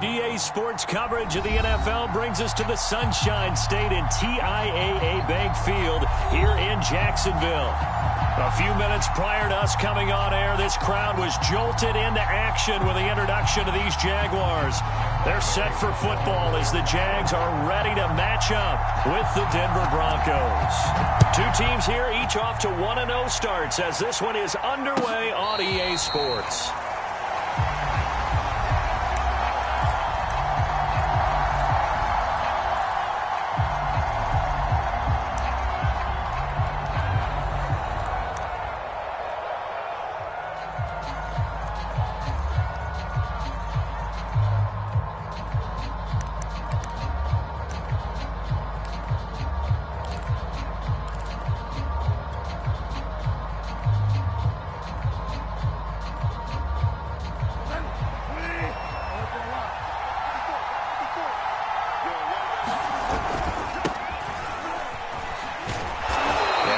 DA Sports coverage of the NFL brings us to the Sunshine State and TIAA Bank Field here in Jacksonville. A few minutes prior to us coming on air, this crowd was jolted into action with the introduction of these Jaguars. They're set for football as the Jags are ready to match up with the Denver Broncos. Two teams here, each off to 1-0 starts as this one is underway on EA Sports.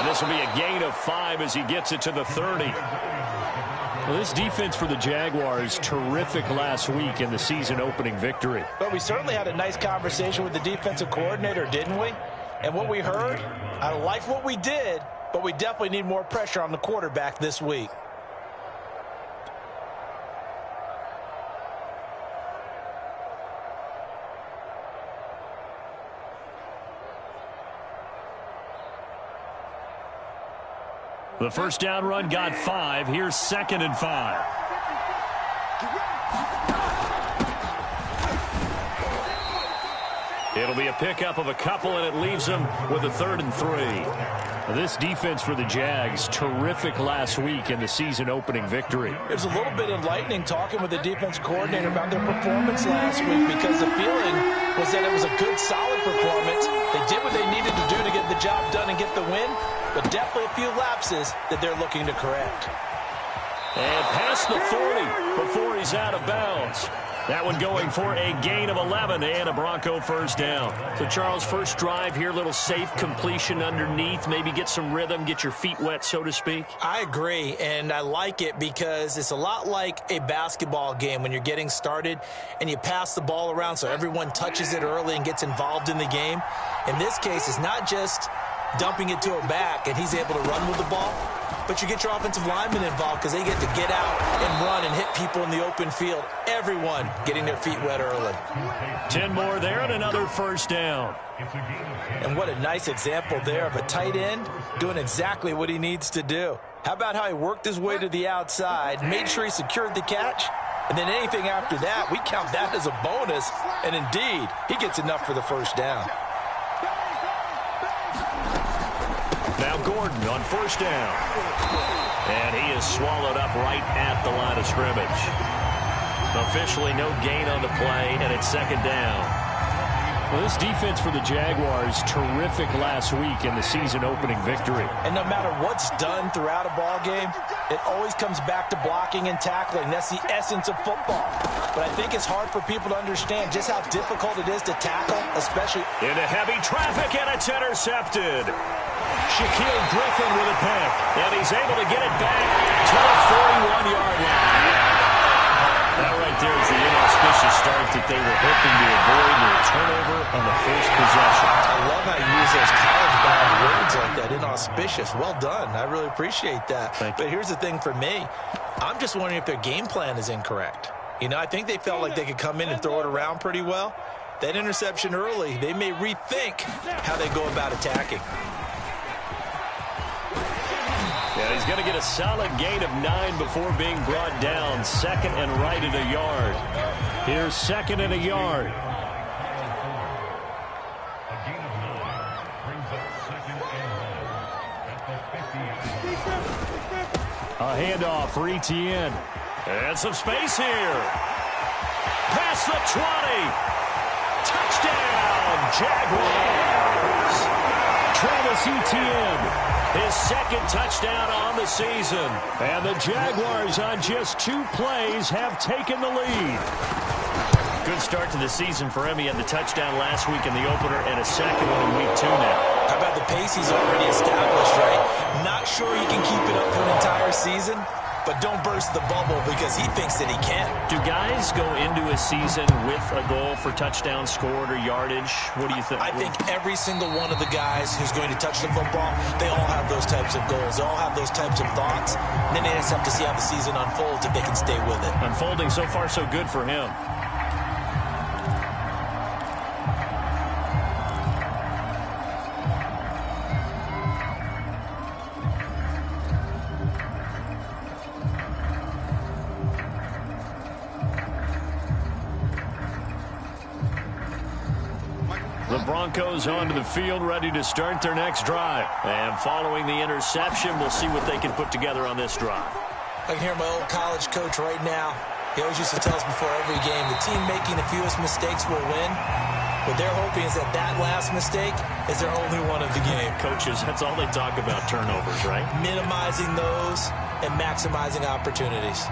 This will be a gain of 5 as he gets it to the 30. Well, this defense for the Jaguars, terrific last week in the season-opening victory. But we certainly had a nice conversation with the defensive coordinator, didn't we? And what we heard, I like what we did, but we definitely need more pressure on the quarterback this week. The first down run got 5. Here's 2nd and 5. It'll be a pickup of a couple, and it leaves them with a 3rd and 3. This defense for the Jags, terrific last week in the season-opening victory. It was a little bit enlightening talking with the defense coordinator about their performance last week because the feeling was that it was a good, solid performance. They did what they needed to do to get the job done and get the win, but definitely a few lapses that they're looking to correct. And past the 40 before he's out of bounds. That one going for a gain of 11 and a Bronco first down. So, Charles, first drive here, little safe completion underneath. Maybe get some rhythm, get your feet wet, so to speak. I agree, and I like it because it's a lot like a basketball game when you're getting started and you pass the ball around so everyone touches it early and gets involved in the game. In this case, it's not just dumping it to a back and he's able to run with the ball, but you get your offensive linemen involved because they get to get out and run and hit people in the open field. Everyone getting their feet wet early. 10 more there and another first down. And what a nice example there of a tight end doing exactly what he needs to do. How about how he worked his way to the outside, made sure he secured the catch, and then anything after that, we count that as a bonus, and indeed, he gets enough for the first down. Now Gordon on first down. And he is swallowed up right at the line of scrimmage. Officially no gain on the play, and it's 2nd down. Well, this defense for the Jaguars, terrific last week in the season-opening victory. And no matter what's done throughout a ball game, it always comes back to blocking and tackling. That's the essence of football. But I think it's hard for people to understand just how difficult it is to tackle, especially into heavy traffic, and it's intercepted. Shaquille Griffin with a pick, and he's able to get it back to the 41-yard line. That right there is the inauspicious start that they were hoping to avoid, with a turnover on the first possession. I love how you use those college-bound words like that, inauspicious. Well done. I really appreciate that. But here's the thing for me. I'm just wondering if their game plan is incorrect. You know, I think they felt like they could come in and throw it around pretty well. That interception early, they may rethink how they go about attacking. Yeah, he's going to get a solid gain of 9 before being brought down. 2nd and right at a yard. Here's 2nd and a yard. A handoff for Etienne. And some space here. Past the 20. Touchdown, Jaguars. Travis Etienne. His 2nd touchdown on the season. And the Jaguars on just 2 plays have taken the lead. Good start to the season for him. He had the touchdown last week in the opener and a second one in week 2 now. How about the pace he's already established, right? Not sure he can keep it up for an entire season, but don't burst the bubble because he thinks that he can. Do guys go into a season with a goal for touchdown scored or yardage? What do you think? I think every single one of the guys who's going to touch the football, they all have those types of goals. They all have those types of thoughts. And then they just have to see how the season unfolds if they can stay with it. Unfolding so far so good for him. The Broncos onto the field, ready to start their next drive. And following the interception, we'll see what they can put together on this drive. I can hear my old college coach right now. He always used to tell us before every game, the team making the fewest mistakes will win. What they're hoping is that that last mistake is their only one of the game. Coaches, that's all they talk about, turnovers, right? Minimizing those and maximizing opportunities.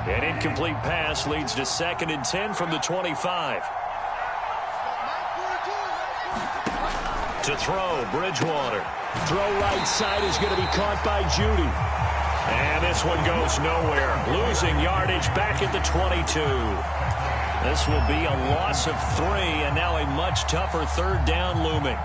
An incomplete pass leads to 2nd and 10 from the 25. To throw, Bridgewater. Throw right side is going to be caught by Judy. And this one goes nowhere. Losing yardage back at the 22. This will be a loss of 3, and now a much tougher 3rd down looming.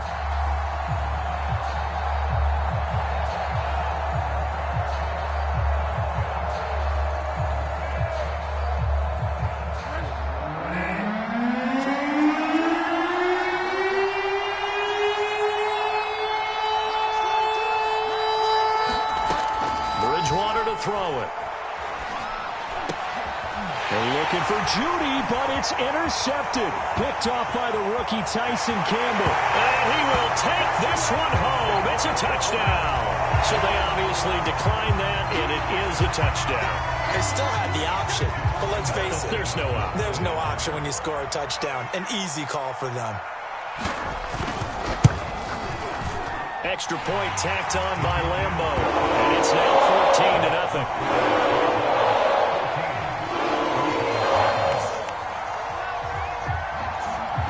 Throw it. They're looking for Judy, but it's intercepted. Picked off by the rookie Tyson Campbell. And he will take this one home. It's a touchdown. So they obviously declined that, and it is a touchdown. They still had the option, but let's face it. There's no option. There's no option when you score a touchdown. An easy call for them. Extra point tacked on by Lambeau. And it's now 14-0.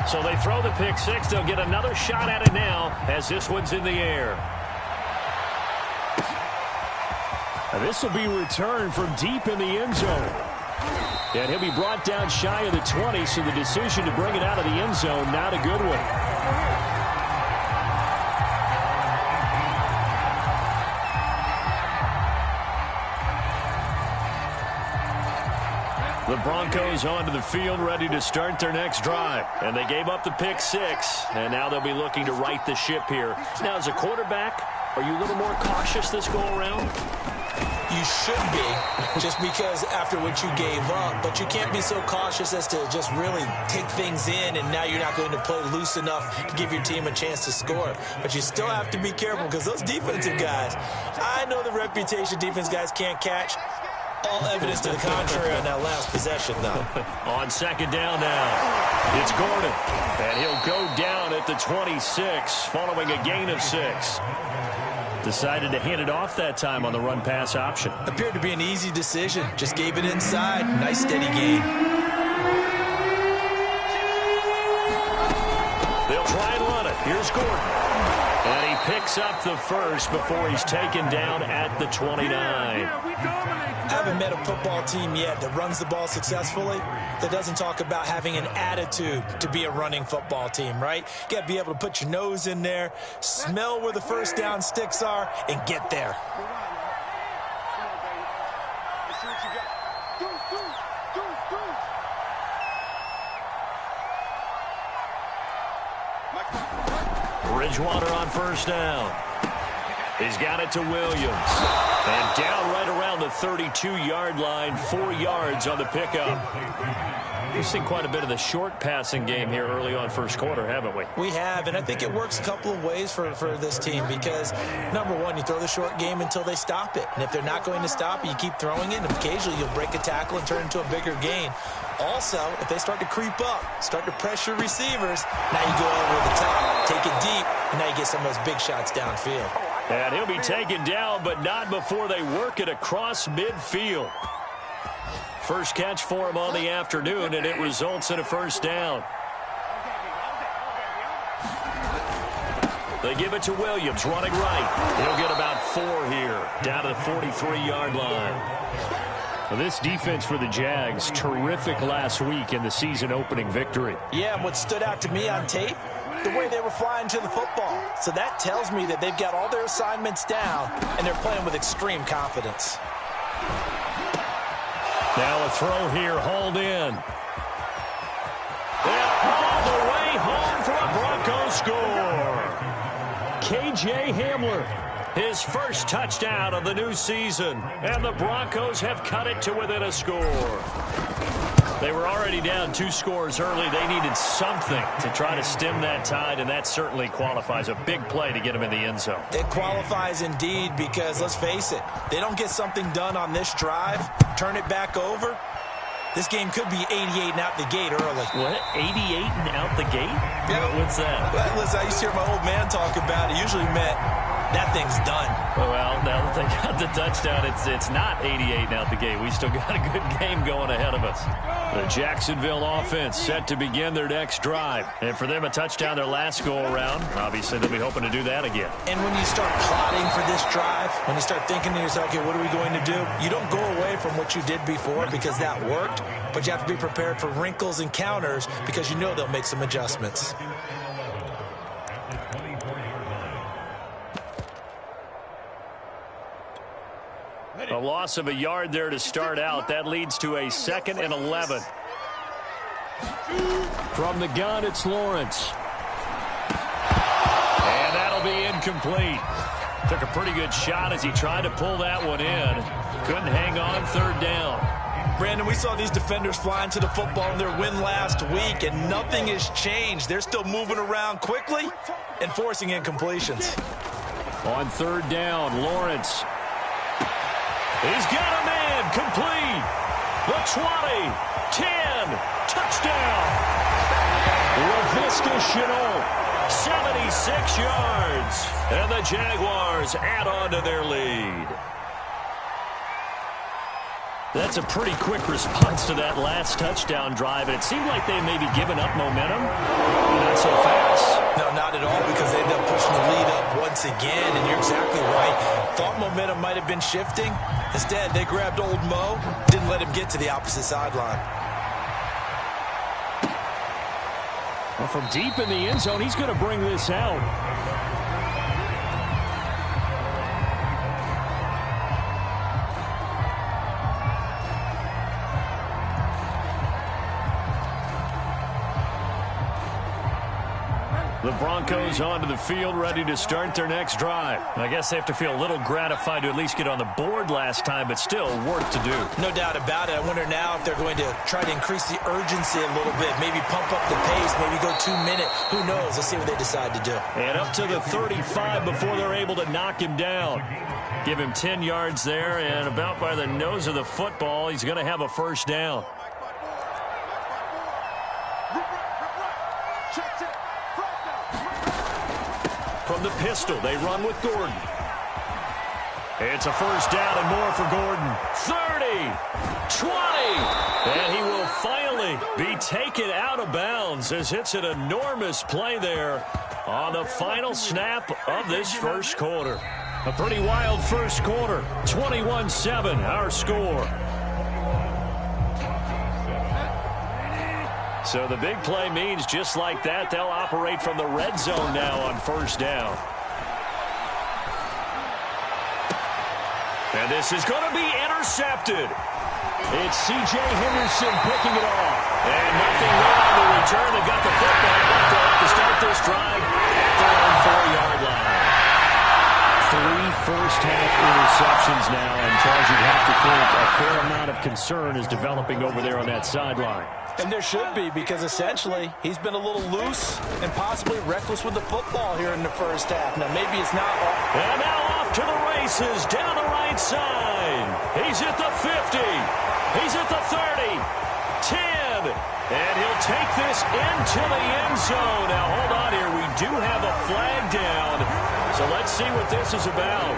So they throw the pick six. They'll get another shot at it now as this one's in the air. This will be returned from deep in the end zone. And he'll be brought down shy of the 20, so the decision to bring it out of the end zone, not a good one. The Broncos onto the field, ready to start their next drive. And they gave up the pick six, and now they'll be looking to right the ship here. Now, as a quarterback, are you a little more cautious this go-around? You should be, just because after what you gave up. But you can't be so cautious as to just really take things in, and now you're not going to play loose enough to give your team a chance to score. But you still have to be careful, because those defensive guys, I know the reputation defense guys can't catch. All evidence to the contrary on that last possession, though. On 2nd down now, it's Gordon. And he'll go down at the 26, following a gain of 6. Decided to hand it off that time on the run-pass option. Appeared to be an easy decision. Just gave it inside. Nice, steady gain. They'll try and run it. Here's Gordon. And he picks up the first before he's taken down at the 29. I haven't met a football team yet that runs the ball successfully that doesn't talk about having an attitude to be a running football team, right? You got to be able to put your nose in there, smell where the first down sticks are, and get there. Bridgewater on 1st down. He's got it to Williams. And down right around the 32-yard line, 4 yards on the pickup. We've seen quite a bit of the short passing game here early on first quarter, haven't we? We have, and I think it works a couple of ways for this team because, number one, you throw the short game until they stop it. And if they're not going to stop it, you keep throwing it, and occasionally you'll break a tackle and turn it into a bigger gain. Also, if they start to creep up, start to pressure receivers, now you go over the top, take it deep, and now you get some of those big shots downfield. And he'll be taken down, but not before they work it across midfield. First catch for him on the afternoon, and it results in a first down. They give it to Williams, running right. He'll get about 4 here, down to the 43-yard line. Well, this defense for the Jags, terrific last week in the season-opening victory. Yeah, and what stood out to me on tape, the way they were flying to the football. So that tells me that they've got all their assignments down, and they're playing with extreme confidence. Now a throw here, hauled in. And all the way home for a Broncos score. KJ Hamler, his first touchdown of the new season. And the Broncos have cut it to within a score. They were already down 2 scores early. They needed something to try to stem that tide, and that certainly qualifies. A big play to get them in the end zone. It qualifies indeed because, let's face it, they don't get something done on this drive, turn it back over, this game could be 88 and out the gate early. What? 88 and out the gate? Yeah. What's that? Well, listen, I used to hear my old man talk about it. Usually meant that thing's done. Well, now that they got the touchdown, it's not 88 and out the gate. We still got a good game going ahead of us. The Jacksonville offense set to begin their next drive. And for them, a touchdown their last go-around. Obviously, they'll be hoping to do that again. And when you start plotting for this drive, when you start thinking to yourself, okay, what are we going to do? You don't go away from what you did before because that worked, but you have to be prepared for wrinkles and counters because you know they'll make some adjustments. A loss of a yard there to start out. That leads to a 2nd and 11. From the gun, it's Lawrence. And that'll be incomplete. Took a pretty good shot as he tried to pull that one in. Couldn't hang on, 3rd down. Brandon, we saw these defenders flying to the football in their win last week, and nothing has changed. They're still moving around quickly and forcing incompletions. On 3rd down, Lawrence. He's got a man, complete. The 20, 10, touchdown. Laviska Shenault, 76 yards. And the Jaguars add on to their lead. That's a pretty quick response to that last touchdown drive. And it seemed like they may be giving up momentum. Not so fast. No, not at all, because they ended up pushing the lead up once again. And you're exactly right. Thought momentum might have been shifting. Instead, they grabbed old Mo, didn't let him get to the opposite sideline. Well, from deep in the end zone, he's going to bring this out. The Broncos onto the field, ready to start their next drive. I guess they have to feel a little gratified to at least get on the board last time, but still work to do. No doubt about it. I wonder now if they're going to try to increase the urgency a little bit, maybe pump up the pace, maybe go 2 minute. Who knows? Let's see what they decide to do. And up to the 35 before they're able to knock him down. Give him 10 yards there, and about by the nose of the football, he's going to have a first down. From the pistol, they run with Gordon. It's a first down and more for Gordon. 30, 20, and he will finally be taken out of bounds as it's an enormous play there on the final snap of this first quarter. A pretty wild first quarter. 21-7, our score. So the big play means just like that, they'll operate from the red zone now on first down. And this is going to be intercepted. It's C.J. Henderson picking it off. And nothing wrong on the return. They got the football back to start this drive at their own 4-yard line. 3 first-half interceptions now, and Charles, you'd have to think a fair amount of concern is developing over there on that sideline. And there should be, because essentially he's been a little loose and possibly reckless with the football here in the first half. Now, maybe it's not all. And now off to the races down the right side. He's at the 50. He's at the 30. 10. And he'll take this into the end zone. Now, hold on here. We do have a flag down. So let's see what this is about.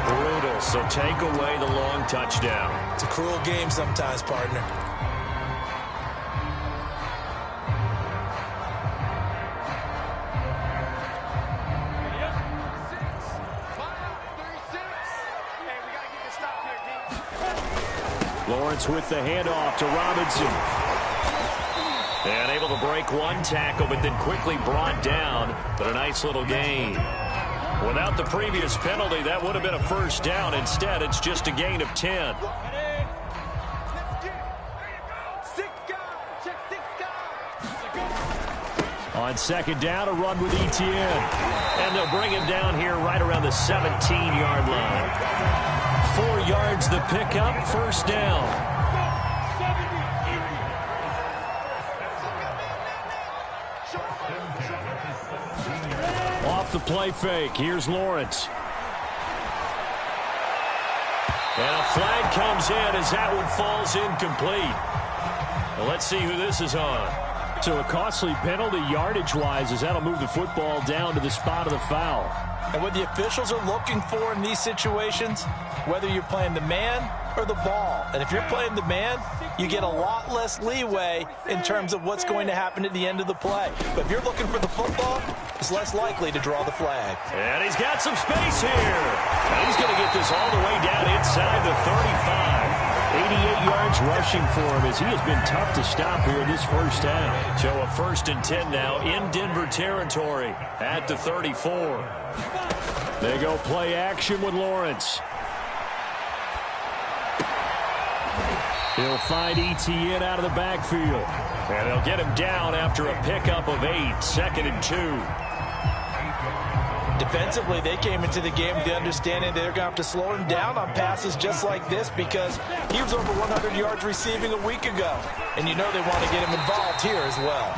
Brutal, so take away the long touchdown. It's a cruel game sometimes, partner. Lawrence with the handoff to Robinson. And able to break one tackle, but then quickly brought down. But a nice little gain. Without the previous penalty, that would have been a first down. Instead, it's just a gain of 10. On second down, a run with Etienne. And they'll bring him down here right around the 17-yard line. 4 yards the pickup, first down. Off the play fake, here's Lawrence. And a flag comes in as that one falls incomplete. Well, let's see who this is on. So a costly penalty yardage-wise as that'll move the football down to the spot of the foul. And what the officials are looking for in these situations, whether you're playing the man or the ball. And if you're playing the man, you get a lot less leeway in terms of what's going to happen at the end of the play. But if you're looking for the football, it's less likely to draw the flag. And he's got some space here. And he's going to get this all the way down inside the 35. 88 yards rushing for him as he has been tough to stop here in this first half. So a 1st and 10 now in Denver territory at the 34. They go play action with Lawrence. He'll find Etienne out of the backfield. And they'll get him down after a pickup of 8, 2nd and 2. Defensively, they came into the game with the understanding they're going to have to slow him down on passes just like this because he was over 100 yards receiving a week ago. And you know they want to get him involved here as well.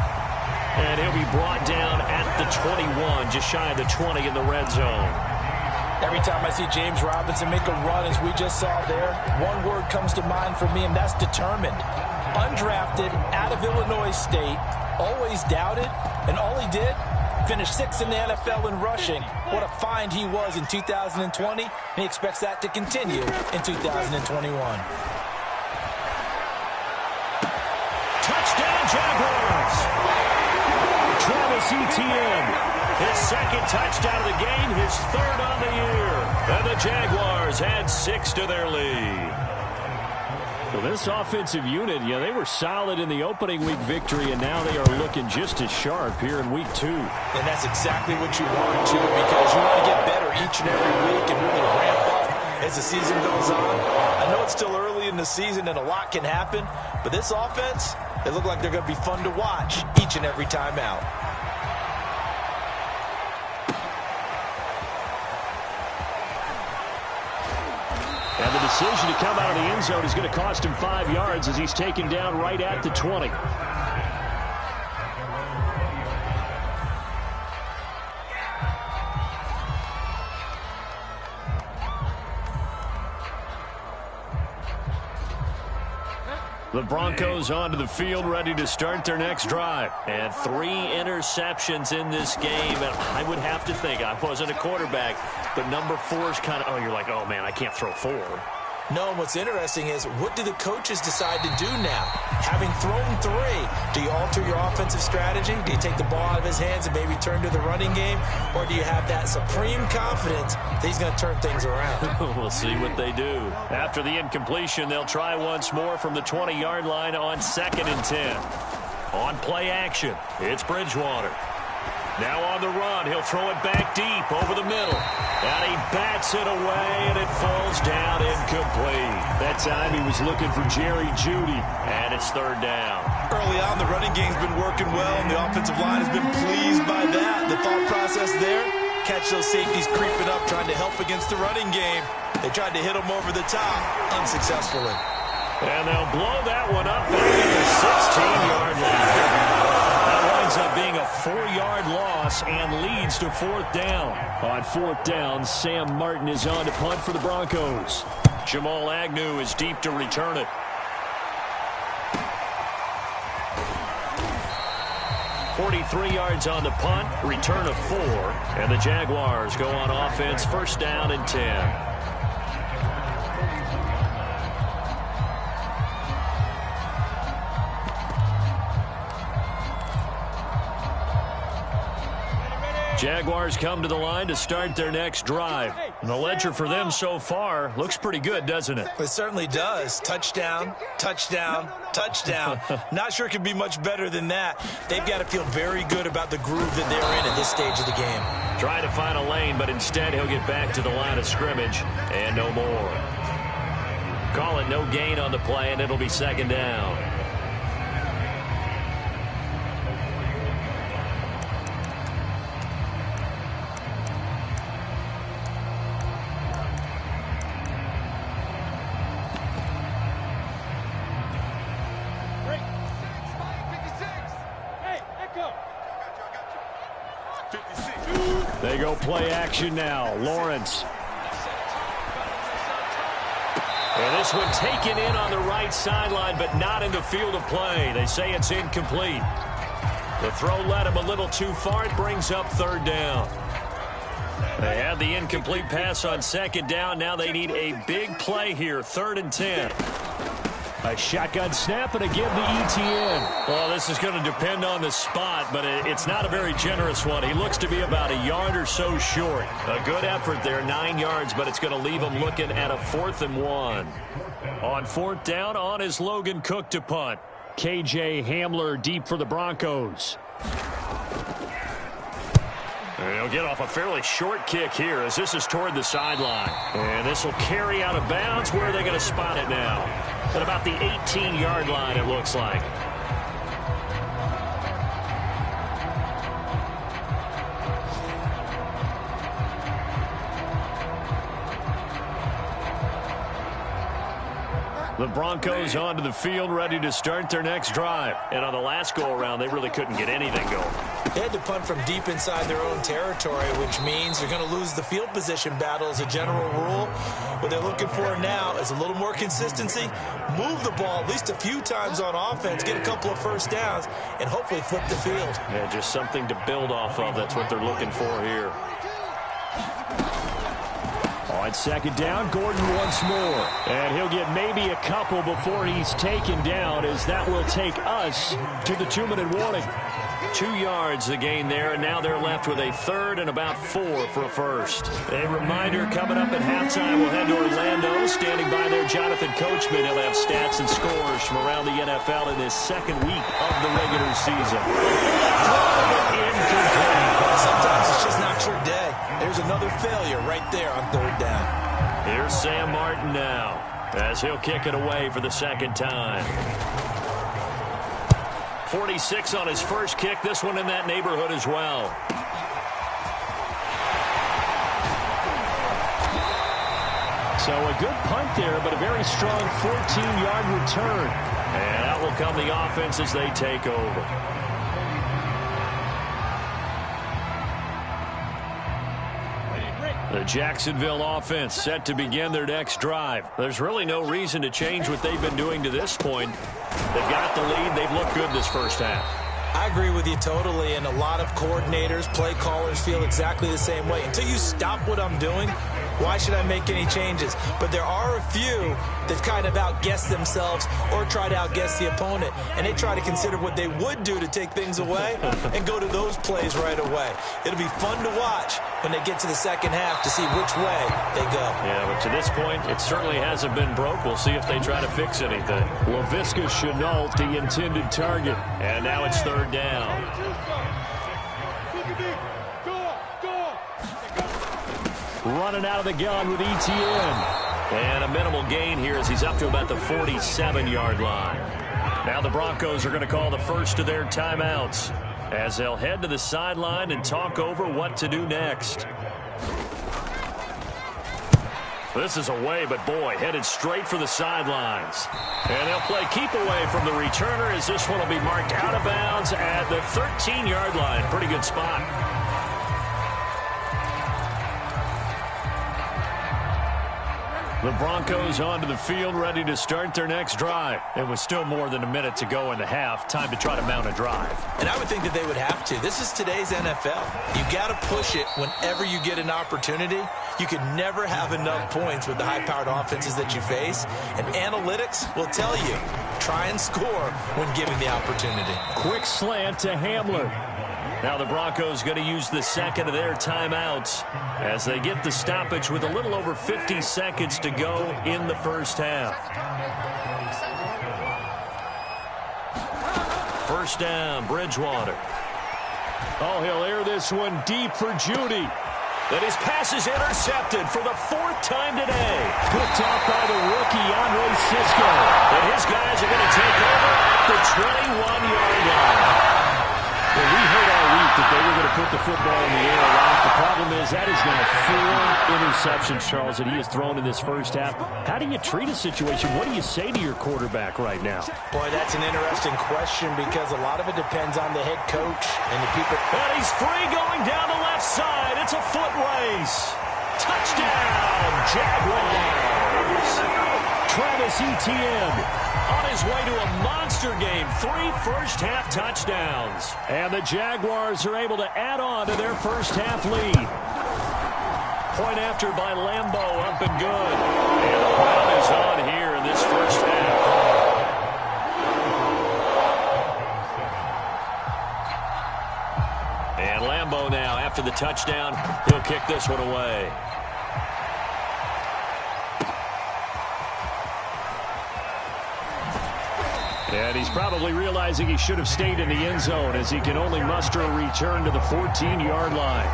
And he'll be brought down at the 21, just shy of the 20 in the red zone. Every time I see James Robinson make a run, as we just saw there, one word comes to mind for me, and that's determined. Undrafted, out of Illinois State, always doubted, and all he did, finished 6th in the NFL in rushing. What a find he was in 2020, and he expects that to continue in 2021. Touchdown, Jaguars! Travis Etienne, his 2nd touchdown of the game, his 3rd on the year. And the Jaguars add 6 to their lead. Well, this offensive unit, they were solid in the opening week victory, and now they are looking just as sharp here in week 2. And that's exactly what you want to, because you want to get better each and every week and really ramp up as the season goes on. I know it's still early in the season and a lot can happen, but this offense, they look like they're going to be fun to watch each and every time out. And the decision to come out of the end zone is going to cost him 5 yards as he's taken down right at the 20. The Broncos onto the field, ready to start their next drive. And 3 interceptions in this game. And I would have to think, I wasn't a quarterback, but number 4 is kind of, you're like, oh, man, I can't throw 4. No, and what's interesting is, what do the coaches decide to do now? Having thrown 3, do you alter your offensive strategy? Do you take the ball out of his hands and maybe turn to the running game? Or do you have that supreme confidence that he's going to turn things around? We'll see what they do. After the incompletion, they'll try once more from the 20-yard line on 2nd and 10. On play action, it's Bridgewater. Now on the run, he'll throw it back deep over the middle. And he bats it away, and it falls down incomplete. That time he was looking for Jerry Jeudy, and it's 3rd down. Early on, the running game's been working well, and the offensive line has been pleased by that. The thought process there, catch those safeties creeping up, trying to help against the running game. They tried to hit them over the top, unsuccessfully. And they'll blow that one up back at the 16-yard line. That winds up being a 4-yard loss and leads to 4th down. On 4th down, Sam Martin is on to punt for the Broncos. Jamal Agnew is deep to return it. 43 yards on the punt, return of 4, and the Jaguars go on offense, 1st down and 10. Jaguars come to the line to start their next drive. And the ledger for them so far looks pretty good, doesn't it? It certainly does. Touchdown, touchdown, touchdown. Not sure it could be much better than that. They've got to feel very good about the groove that they're in at this stage of the game. Trying to find a lane, but instead he'll get back to the line of scrimmage and no more. Call it no gain on the play, and it'll be second down. They go play action now. Lawrence. And this one taken in on the right sideline, but not in the field of play. They say it's incomplete. The throw led him a little too far. It brings up third down. They had the incomplete pass on second down. Now they need a big play here. 3rd and 10. A shotgun snap and a give to ETN. Well, this is going to depend on the spot, but it's not a very generous one. He looks to be about a yard or so short. A good effort there, 9 yards, but it's going to leave him looking at a 4th and 1. On 4th down, on is Logan Cook to punt. KJ Hamler deep for the Broncos. And he'll get off a fairly short kick here as this is toward the sideline. And this will carry out of bounds. Where are they going to spot it now? At about the 18-yard line, it looks like. The Broncos onto the field, ready to start their next drive. And on the last go-around, they really couldn't get anything going. They had to punt from deep inside their own territory, which means they're going to lose the field position battle as a general rule. What they're looking for now is a little more consistency, move the ball at least a few times on offense, get a couple of first downs, and hopefully flip the field. Yeah, just something to build off of. That's what they're looking for here. On second down, Gordon once more. And he'll get maybe a couple before he's taken down, as that will take us to the 2-minute warning. 2 yards the gain there, and now they're left with a 3rd and about 4 for a first. A reminder coming up at halftime, we'll head to Orlando. Standing by there, Jonathan Coachman. He'll have stats and scores from around the NFL in this second week of the regular season. Incomplete. Sometimes it's just not your day. There's another failure right there on 3rd down. Here's Sam Martin now, as he'll kick it away for the second time. 46 on his first kick. This one in that neighborhood as well. So a good punt there, but a very strong 14-yard return. And out will come the offense as they take over. The Jacksonville offense set to begin their next drive. There's really no reason to change what they've been doing to this point. They've got the lead. They've looked good this first half. I agree with you totally, and a lot of coordinators, play callers feel exactly the same way. Until you stop what I'm doing, why should I make any changes? But there are a few that kind of outguess themselves or try to outguess the opponent, and they try to consider what they would do to take things away and go to those plays right away. It'll be fun to watch when they get to the second half to see which way they go. Yeah, but to this point, it certainly hasn't been broke. We'll see if they try to fix anything. LaVisca Chenault, the intended target, and now it's 3rd down. Running out of the gun with ETN. And a minimal gain here as he's up to about the 47-yard line. Now the Broncos are going to call the first of their timeouts as they'll head to the sideline and talk over what to do next. This is away, but boy, headed straight for the sidelines. And they'll play keep away from the returner as this one will be marked out of bounds at the 13-yard line. Pretty good spot. The Broncos onto the field, ready to start their next drive. It was still more than a minute to go in the half. Time to try to mount a drive. And I would think that they would have to. This is today's NFL. You got to push it whenever you get an opportunity. You can never have enough points with the high-powered offenses that you face. And analytics will tell you, try and score when given the opportunity. Quick slant to Hamler. Now the Broncos going to use the second of their timeouts as they get the stoppage with a little over 50 seconds to go in the first half. First down, Bridgewater. Oh, he'll air this one deep for Judy. But his pass is intercepted for the 4th time today. Picked off by the rookie, Andre Cisco. And his guys are going to take over at the 21-yard line. Well, we heard all week that they were going to put the football in the air a lot. The problem is that is now 4 interceptions, Charles, that he has thrown in this first half. How do you treat a situation? What do you say to your quarterback right now? Boy, that's an interesting question because a lot of it depends on the head coach and the people. And he's free going down the left side. It's a foot race. Touchdown, Jaguars. Travis Etienne on his way to a monster game. 3 first-half touchdowns. And the Jaguars are able to add on to their first-half lead. Point after by Lambeau, up and good. And the run is on here in this first half. And Lambeau now, after the touchdown, he'll kick this one away. And he's probably realizing he should have stayed in the end zone as he can only muster a return to the 14-yard line.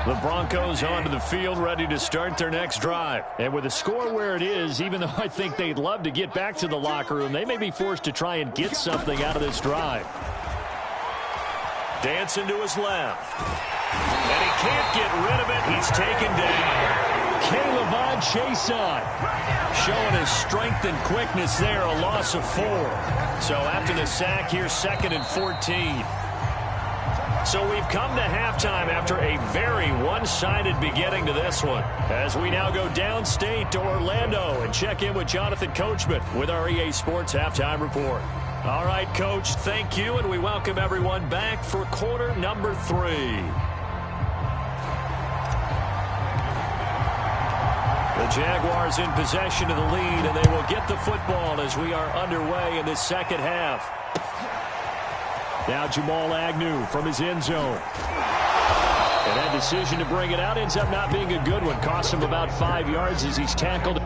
The Broncos onto the field, ready to start their next drive. And with the score where it is, even though I think they'd love to get back to the locker room, they may be forced to try and get something out of this drive. Dancing to his left. And he can't get rid of it. He's taken down. K'Lavon Chaisson showing his strength and quickness there, a loss of 4. So after the sack here, 2nd and 14. So we've come to halftime after a very one-sided beginning to this one. As we now go downstate to Orlando and check in with Jonathan Coachman with our EA Sports Halftime Report. All right, Coach, thank you, and we welcome everyone back for quarter number 3. The Jaguars in possession of the lead, and they will get the football as we are underway in this second half. Now Jamal Agnew from his end zone. And that decision to bring it out ends up not being a good one. Cost him about 5 yards as he's tackled.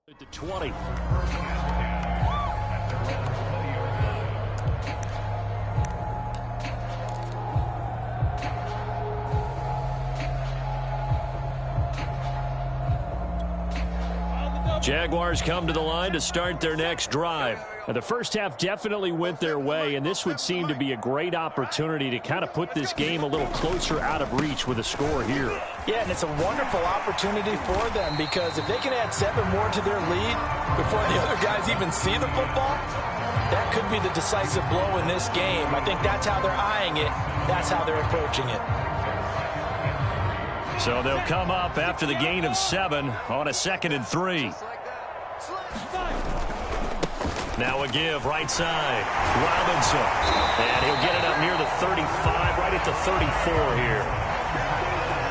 At the 20. Jaguars come to the line to start their next drive. Now, the first half definitely went their way, and this would seem to be a great opportunity to kind of put this game a little closer out of reach with a score here. Yeah, and it's a wonderful opportunity for them because if they can add 7 more to their lead before the other guys even see the football, that could be the decisive blow in this game. I think that's how they're eyeing it. That's how they're approaching it. So they'll come up after the gain of 7 on a 2nd and 3. Now a give right side. Robinson. And he'll get it up near the 35, right at the 34 here.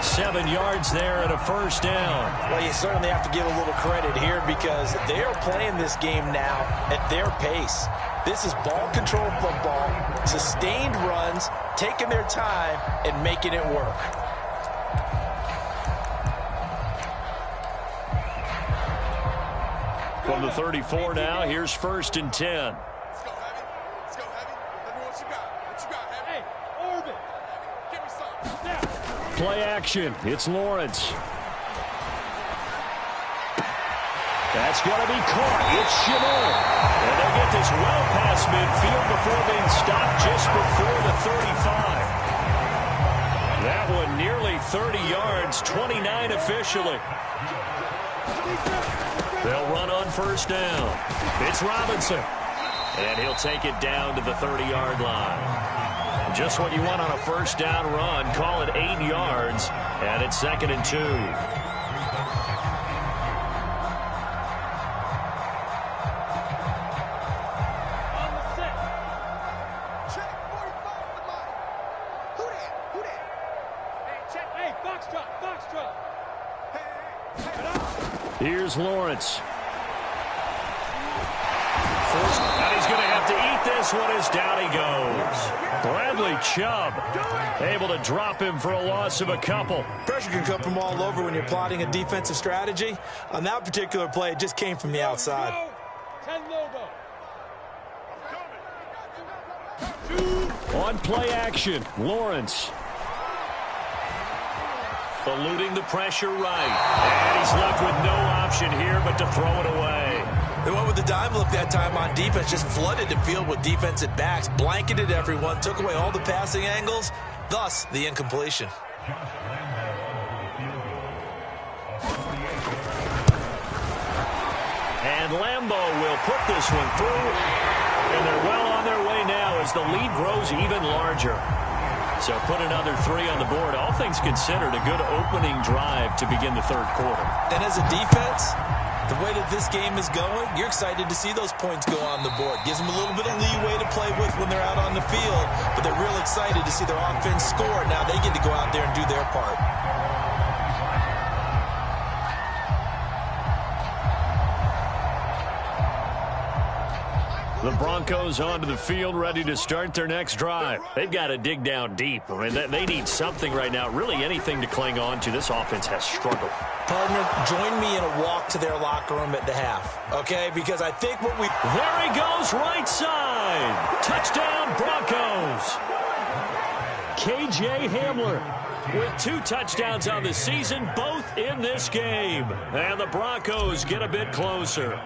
7 yards there and a first down. Well, you certainly have to give a little credit here because they are playing this game now at their pace. This is ball control football, sustained runs, taking their time and making it work. From the 34 now, here's 1st and 10. Let's go, Heavy. Let's go, Heavy. Let me what you got. What you got, Heavy? Hey, Orbit. Give me some. Play action. It's Lawrence. That's going to be caught. It's Chennault. And got this well past midfield before being stopped just before the 35. That one nearly 30 yards, 29 officially. They'll run on first down. It's Robinson. And he'll take it down to the 30-yard line. Just what you want on a first down run. Call it 8 yards. And it's 2nd and 2. Here's Lawrence. And he's going to have to eat this one as down he goes. Bradley Chubb able to drop him for a loss of a couple. Pressure can come from all over when you're plotting a defensive strategy. On that particular play, it just came from the outside. On play action, Lawrence. Eluding the pressure right. And he's left with no option here but to throw it away. They went with the dime look that time on defense, just flooded the field with defensive backs, blanketed everyone, took away all the passing angles, thus the incompletion. And Lambeau will put this one through, and they're well on their way now as the lead grows even larger. So put another 3 on the board. All things considered, a good opening drive to begin the third quarter. And as a defense, the way that this game is going, you're excited to see those points go on the board. Gives them a little bit of leeway to play with when they're out on the field, but they're real excited to see their offense score. Now they get to go out there and do their part. The Broncos onto the field, ready to start their next drive. They've got to dig down deep. I mean, they need something right now, really anything to cling on to. This offense has struggled. Partner, join me in a walk to their locker room at the half, okay? Because I think what we... There he goes, right side. Touchdown, Broncos. KJ Hamler with 2 touchdowns on the season, both in this game. And the Broncos get a bit closer.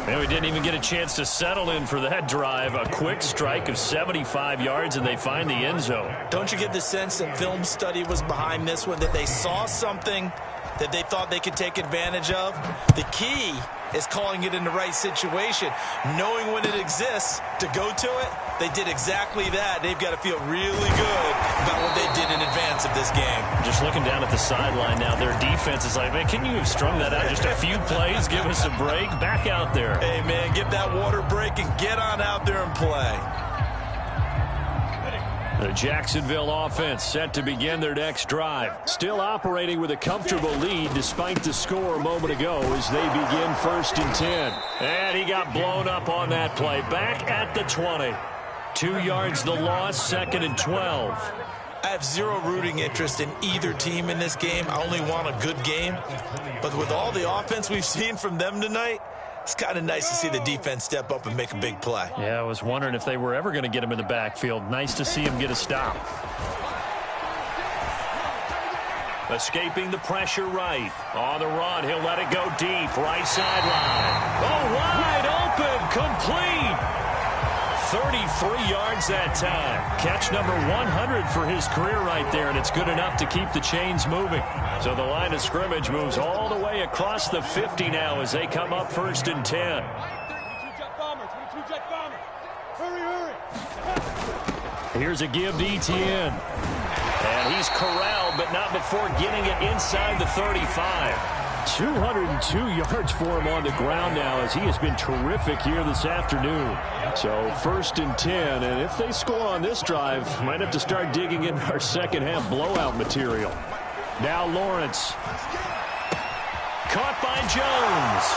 And we didn't even get a chance to settle in for that drive. A quick strike of 75 yards, and they find the end zone. Don't you get the sense that film study was behind this one, that they saw something that they thought they could take advantage of? The key is calling it in the right situation, knowing when it exists to go to it. They did exactly that. They've got to feel really good about what they did in advance of this game. Just looking down at the sideline now, their defense is like, man, can you have strung that out just a few plays? Give us a break. Back out there. Hey, man, give that water break and get on out there and play. The Jacksonville offense set to begin their next drive. Still operating with a comfortable lead despite the score a moment ago as they begin 1st and 10. And he got blown up on that play. Back at the 20. 2 yards the loss, 2nd and 12. I have zero rooting interest in either team in this game. I only want a good game. But with all the offense we've seen from them tonight, it's kind of nice to see the defense step up and make a big play. Yeah, I was wondering if they were ever going to get him in the backfield. Nice to see him get a stop. Escaping the pressure right. On the run, he'll let it go deep. Right sideline. Oh, wide open, complete. 33 yards that time. Catch number 100 for his career right there, and it's good enough to keep the chains moving. So the line of scrimmage moves all the way across the 50 now as they come up 1st and 10. 22-jet bomber, 22-jet bomber. Hurry, hurry. Here's a give to Etienne. And he's corralled, but not before getting it inside the 35. 202 yards for him on the ground now as he has been terrific here this afternoon. So 1st and 10, and if they score on this drive, might have to start digging in our second half blowout material. Now Lawrence. Caught by Jones.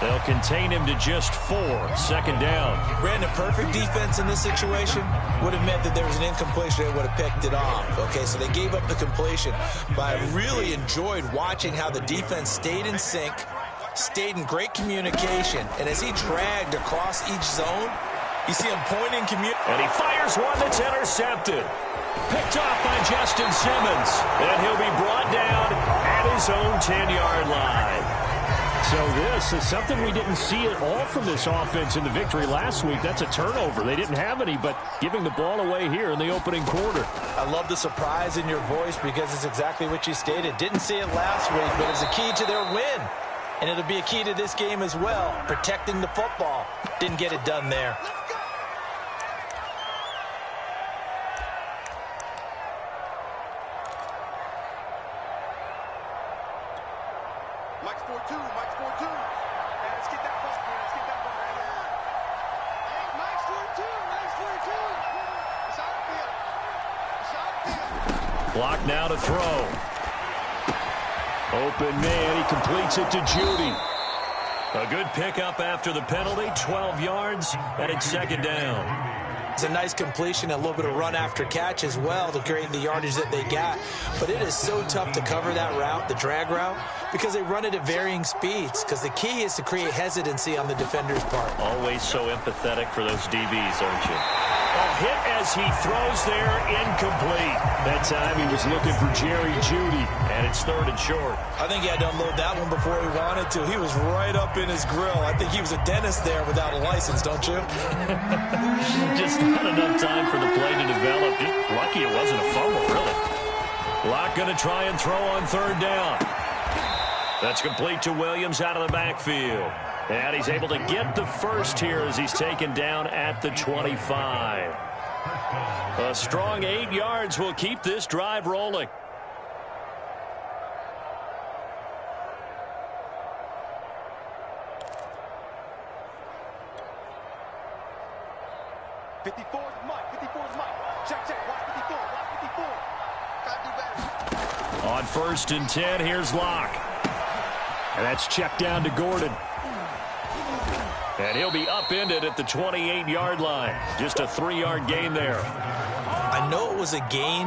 They'll contain him to just 4. 2nd down. Ran a perfect defense in this situation. Would have meant that there was an incompletion. They would have picked it off. Okay, so they gave up the completion. But I really enjoyed watching how the defense stayed in sync, stayed in great communication. And as he dragged across each zone, you see him pointing. And he fires one that's intercepted. Picked off by Justin Simmons. And he'll be brought down at his own 10-yard line. So this is something we didn't see at all from this offense in the victory last week. That's a turnover. They didn't have any, but giving the ball away here in the opening quarter. I love the surprise in your voice because it's exactly what you stated. Didn't see it last week, but it's a key to their win. And it'll be a key to this game as well, protecting the football. Didn't get it done there. Mike's 4-2. Mike's 4-2. Hey, let's get that ball, man. Let's get that ball right here. Hey, Mike's 4-2. Mike's 4-2. It's out of field. It's out of field. Block now to throw. Open man. He completes it to Judy. A good pickup after the penalty. 12 yards, and it's second down. It's a nice completion, a little bit of run after catch as well to create the yardage that they got. But it is so tough to cover that route, the drag route, because they run it at varying speeds. Because the key is to create hesitancy on the defender's part. Always so empathetic for those DBs, aren't you? A hit as he throws there, incomplete. That time he was looking for Jerry Judy, and it's third and short. I think he had to unload that one before he wanted to. He was right up in his grill. I think he was a dentist there without a license, don't you? Just not enough time for the play to develop. Just lucky it wasn't a fumble, really. Locke going to try and throw on third down. That's complete to Williams out of the backfield. And he's able to get the first here as he's taken down at the 25. A strong 8 yards will keep this drive rolling. On 1st and 10, here's Locke. And that's checked down to Gordon. And he'll be upended at the 28-yard line. Just a 3-yard gain there. I know it was a gain,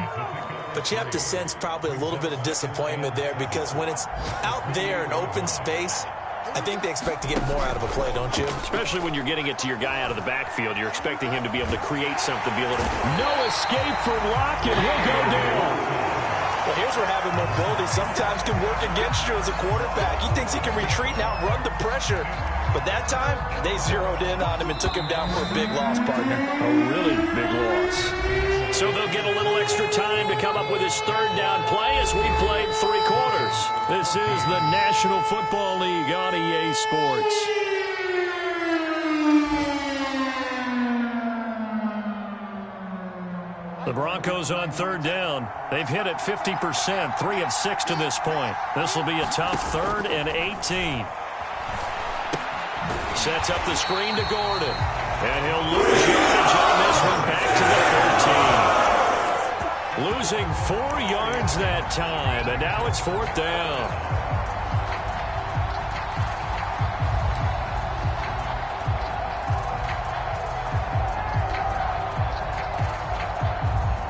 but you have to sense probably a little bit of disappointment there because when it's out there in open space, I think they expect to get more out of a play, don't you? Especially when you're getting it to your guy out of the backfield. You're expecting him to be able to create something, be a little... No escape for Locke, and he'll go down. Well, here's where having mobility sometimes can work against you as a quarterback. He thinks he can retreat and outrun the pressure. But that time, they zeroed in on him and took him down for a big loss, partner. A really big loss. So they'll get a little extra time to come up with his third down play as we played 3 quarters. This is the National Football League on EA Sports. The Broncos on third down. They've hit it 50%, 3 of 6 to this point. This will be a tough 3rd and 18. Sets up the screen to Gordon. And he'll lose yardage on this one back to the 13. Losing 4 yards that time, and now it's 4th down.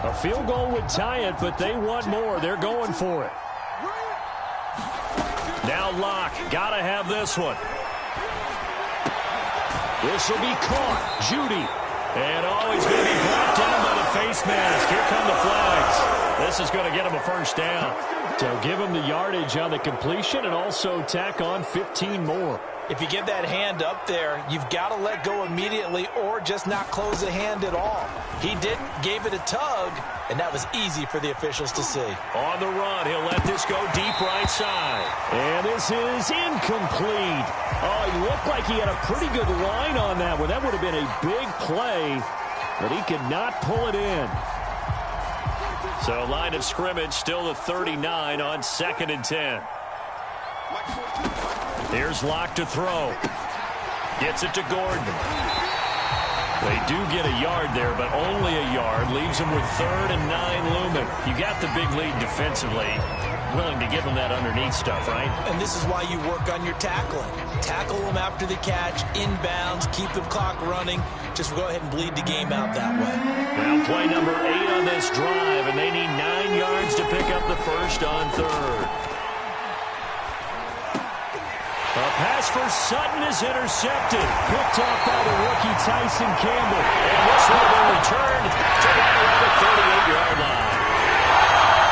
A field goal would tie it, but they want more. They're going for it. Now Locke, gotta have this one. This will be caught. Judy. And he's going to be brought down by the face mask. Here come the flags. This is going to get him a first down. So give him the yardage on the completion and also tack on 15 more. If you get that hand up there, you've got to let go immediately or just not close the hand at all. He didn't, gave it a tug, and that was easy for the officials to see. On the run, he'll let this go deep right side. And this is incomplete. Oh, he looked like he had a pretty good line on that one. That would have been a big play, but he could not pull it in. So line of scrimmage still the 39 on 2nd and 10. Here's Locke to throw. Gets it to Gordon. They do get a yard there, but only a yard. Leaves them with 3rd and 9 looming. You got the big lead defensively. Willing to give them that underneath stuff, right? And this is why you work on your tackling. Tackle them after the catch, inbounds, keep the clock running. Just go ahead and bleed the game out that way. Now play number 8 on this drive, and they need 9 yards to pick up the first on 3rd. A pass for Sutton is intercepted. Picked off by the rookie Tyson Campbell. And this one will return to right around the 38-yard line.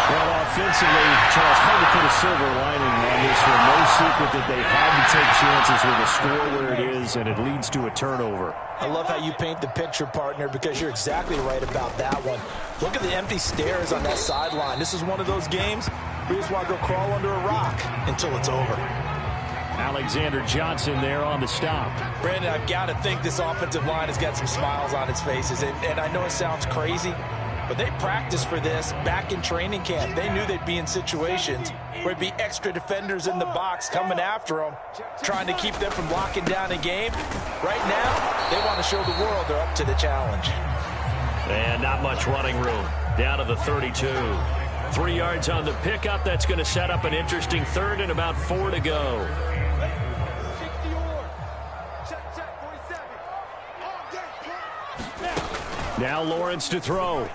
Well, Offensively, Charles, hard to put a silver lining on this one. No secret that they had to take chances with a score where it is, and it leads to a turnover. I love how you paint the picture, partner, because you're exactly right about that one. Look at the empty stairs on that sideline. This is one of those games where you just want to go crawl under a rock until it's over. Alexander Johnson there on the stop. Brandon, I've got to think this offensive line has got some smiles on its faces. And I know it sounds crazy, but they practiced for this back in training camp. They knew they'd be in situations where it'd be extra defenders in the box coming after them, trying to keep them from locking down a game. Right now, they want to show the world they're up to the challenge. And not much running room. Down to the 32. 3 yards on the pickup. That's going to set up an interesting third and about 4 to go. Now Lawrence to throw.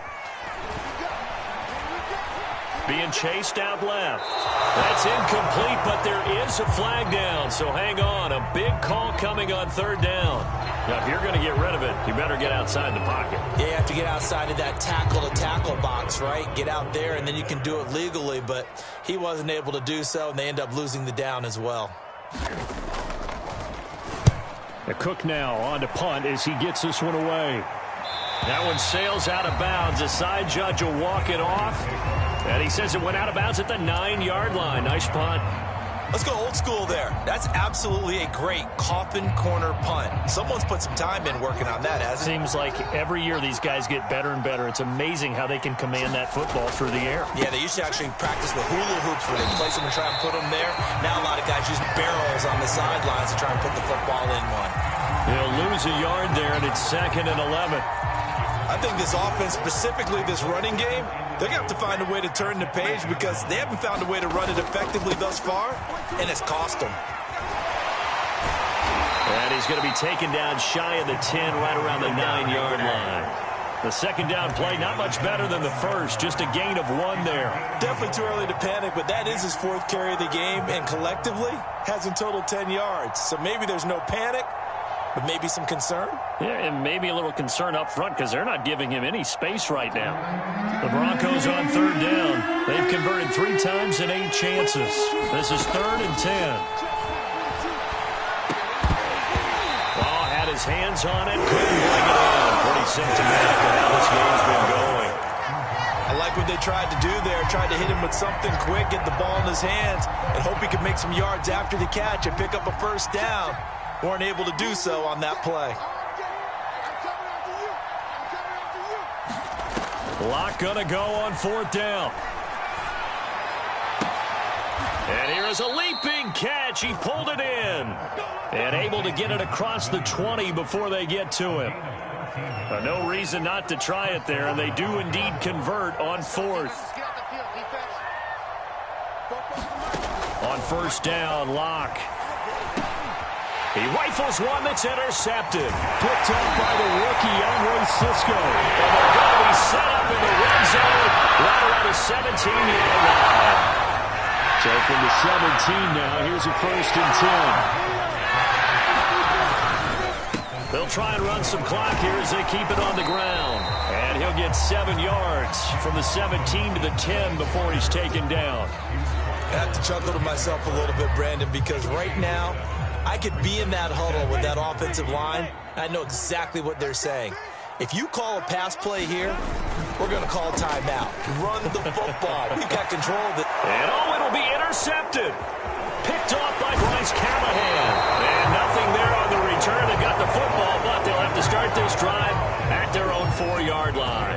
Being chased out left. That's incomplete, but there is a flag down, so hang on. A big call coming on third down. Now, if you're going to get rid of it, you better get outside the pocket. Yeah, you have to get outside of that tackle-to-tackle box, right? Get out there, and then you can do it legally, but he wasn't able to do so, and they end up losing the down as well. The Cook now on to punt as he gets this one away. That one sails out of bounds. The side judge will walk it off. And he says it went out of bounds at the 9-yard line. Nice punt. Let's go old school there. That's absolutely a great coffin corner punt. Someone's put some time in working on that, hasn't it? Seems like every year these guys get better and better. It's amazing how they can command that football through the air. Yeah, they used to actually practice with hula hoops where they place them and try and put them there. Now a lot of guys use barrels on the sidelines to try and put the football in one. They'll lose a yard there, and it's 2nd and 11. I think this offense, specifically this running game, they're going to have to find a way to turn the page because they haven't found a way to run it effectively thus far, and it's cost them. And he's going to be taken down shy of the 10, right around the 9-yard line. The second down play, not much better than the first, just a gain of 1 there. Definitely too early to panic, but that is his 4th carry of the game, and collectively has in total 10 yards. So maybe there's no panic, but maybe some concern? Yeah, and maybe a little concern up front because they're not giving him any space right now. The Broncos on third down. They've converted 3 times in 8 chances. This is 3rd and 10. Ball had his hands on it. Couldn't bring it in. Pretty symptomatic of how this game's been going. I like what they tried to do there. Tried to hit him with something quick, get the ball in his hands, and hope he could make some yards after the catch and pick up a first down. Weren't able to do so on that play. Locke gonna go on 4th down. And here is a leaping catch. He pulled it in. And able to get it across the 20 before they get to him. No reason not to try it there, and they do indeed convert on 4th. On 1st down, Locke. He rifles one that's intercepted. Picked up by the rookie, Elroy Cisco. And they're going to be set up in the red zone right around the 17-yard line. So from the 17 now, here's a 1st and 10. They'll try and run some clock here as they keep it on the ground. And he'll get 7 yards from the 17 to the 10 before he's taken down. I have to chuckle to myself a little bit, Brandon, because right now, I could be in that huddle with that offensive line. I know exactly what they're saying. If you call a pass play here, we're going to call timeout. Run the football. We've got control of it. And it'll be intercepted. Picked off by Bryce Callahan. And nothing there on the return. They got the football, but they'll have to start this drive at their own 4-yard line.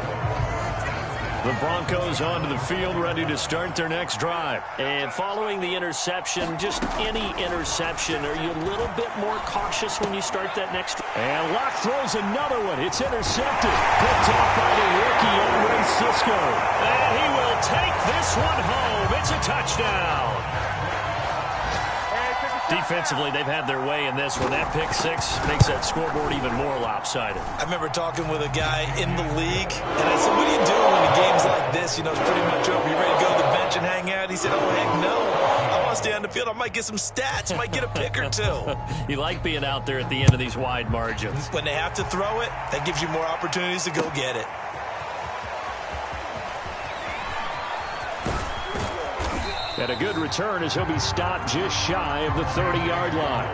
The Broncos onto the field, ready to start their next drive. And following the interception, just any interception, are you a little bit more cautious when you start that next drive? And Locke throws another one. It's intercepted. Picked off by the rookie, Elroy Cisco. And he will take this one home. It's a touchdown. Defensively, they've had their way in this one. That pick 6 makes that scoreboard even more lopsided. I remember talking with a guy in the league, and I said, what do you do when a game's like this? You know, it's pretty much over. You ready to go to the bench and hang out? He said, oh, heck no. I want to stay on the field. I might get some stats. Might get a pick or 2. You like being out there at the end of these wide margins. When they have to throw it, that gives you more opportunities to go get it. And a good return as he'll be stopped just shy of the 30-yard line.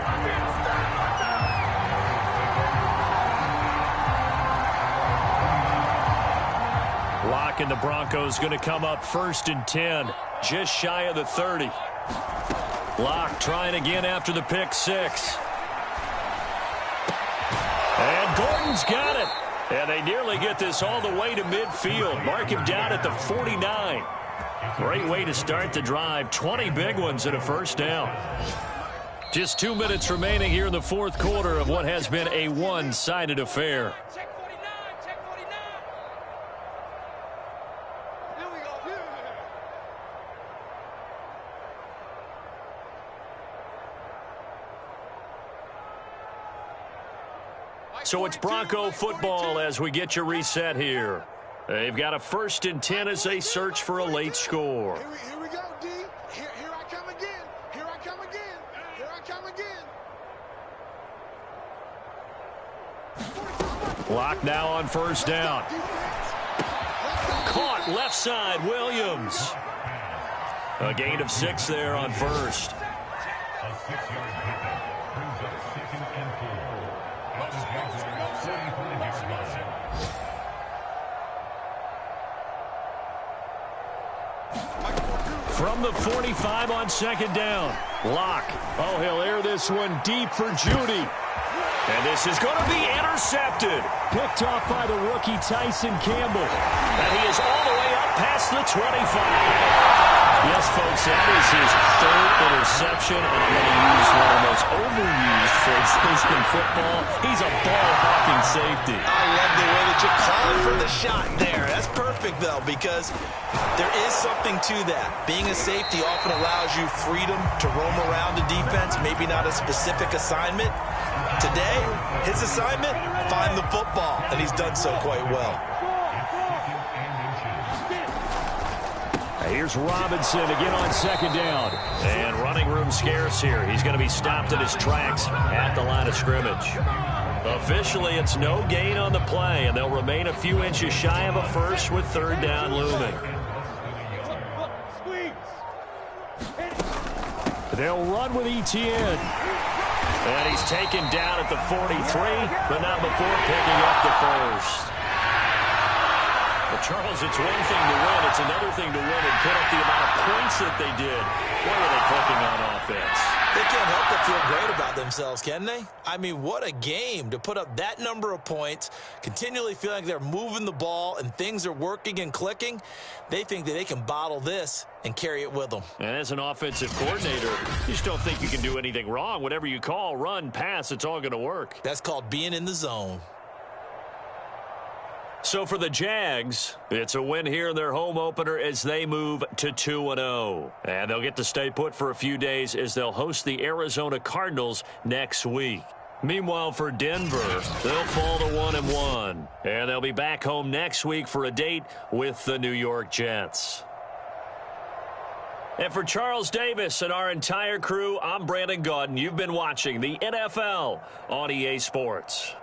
Locke and the Broncos going to come up 1st and 10, just shy of the 30. Locke trying again after the pick six. And Gordon's got it. And they nearly get this all the way to midfield. Mark him down at the 49. Great way to start the drive. 20 big ones and a first down. Just 2 minutes remaining here in the fourth quarter of what has been a one-sided affair. Check 49, check 49. Here we go. So it's Bronco football as we get you reset here. They've got a 1st and 10 as they search for a late score. Here we go, D. Here I come again. Here I come again. Here I come again. Locke now on 1st down. Caught left side, Williams. A gain of 6 there on 1st. From the 45 on 2nd down. Locke. Oh, he'll air this one deep for Judy. And this is going to be intercepted. Picked off by the rookie Tyson Campbell. And he is all the way up past the 25. Yes, folks, that is his 3rd interception, and I'm going to use one of the most overused phrases in football. He's a ball-hawking safety. I love the way that you're calling for the shot there. That's perfect, though, because there is something to that. Being a safety often allows you freedom to roam around the defense, maybe not a specific assignment. Today, his assignment, find the football, and he's done so quite well. Here's Robinson again on 2nd down. And running room scarce here. He's going to be stopped in his tracks at the line of scrimmage. Officially, it's no gain on the play, and they'll remain a few inches shy of a first with 3rd down looming. They'll run with Etienne. And he's taken down at the 43, but not before picking up the 1st. Well, Charles, it's one thing to win. It's another thing to win and put up the amount of points that they did. What are they clicking on offense? They can't help but feel great about themselves, can they? I mean, what a game to put up that number of points, continually feeling like they're moving the ball and things are working and clicking. They think that they can bottle this and carry it with them. And as an offensive coordinator, you just don't think you can do anything wrong. Whatever you call, run, pass, it's all going to work. That's called being in the zone. So for the Jags, it's a win here in their home opener as they move to 2-0. And they'll get to stay put for a few days as they'll host the Arizona Cardinals next week. Meanwhile, for Denver, they'll fall to 1-1. And they'll be back home next week for a date with the New York Jets. And for Charles Davis and our entire crew, I'm Brandon Gaudin. You've been watching the NFL on EA Sports.